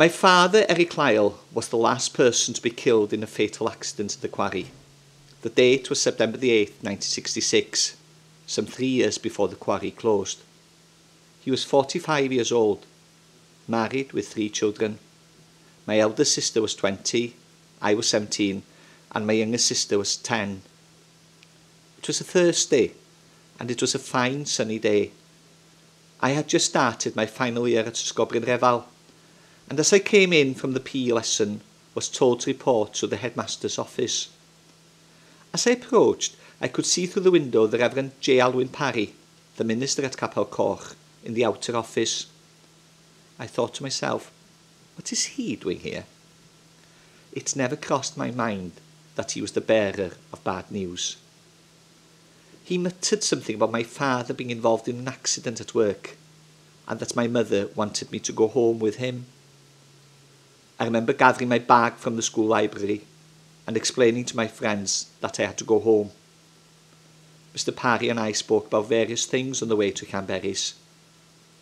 My father, Eric Lyall, was the last person to be killed in a fatal accident at the quarry. The date was September the 8th, 1966, some 3 years before the quarry closed. He was 45 years old, married with 3 children. My elder sister was 20, I was 17, and my younger sister was 10. It was a Thursday, and it was a fine sunny day. I had just started my final year at Ysgol Bryn Refal, and as I came in from the PE lesson, was told to report to the headmaster's office. As I approached, I could see through the window the Reverend J. Alwyn Parry, the minister at Capel Coch, in the outer office. I thought to myself, what is he doing here? It never crossed my mind that he was the bearer of bad news. He muttered something about my father being involved in an accident at work, and that my mother wanted me to go home with him. I remember gathering my bag from the school library and explaining to my friends that I had to go home. Mr. Parry and I spoke about various things on the way to Llanberis.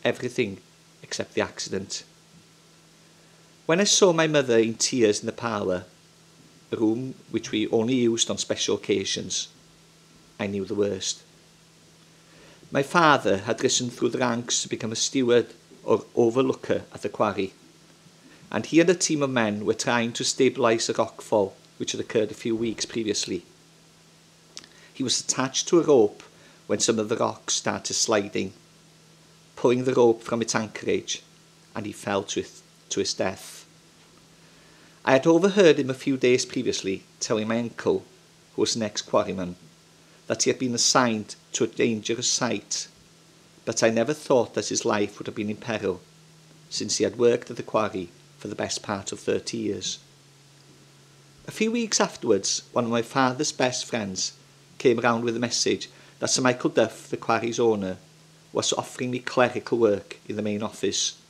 Everything except the accident. When I saw my mother in tears in the parlour, a room which we only used on special occasions, I knew the worst. My father had risen through the ranks to become a steward or overlooker at the quarry, and he and a team of men were trying to stabilise a rockfall which had occurred a few weeks previously. He was attached to a rope when some of the rocks started sliding, pulling the rope from its anchorage, and he fell to his death. I had overheard him a few days previously telling my uncle, who was an ex-quarryman, that he had been assigned to a dangerous site, but I never thought that his life would have been in peril, since he had worked at the quarry for the best part of 30 years. A few weeks afterwards, one of my father's best friends came round with a message that Sir Michael Duff, the quarry's owner, was offering me clerical work in the main office.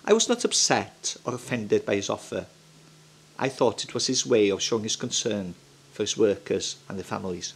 I was not upset or offended by his offer. I thought it was his way of showing his concern for his workers and their families.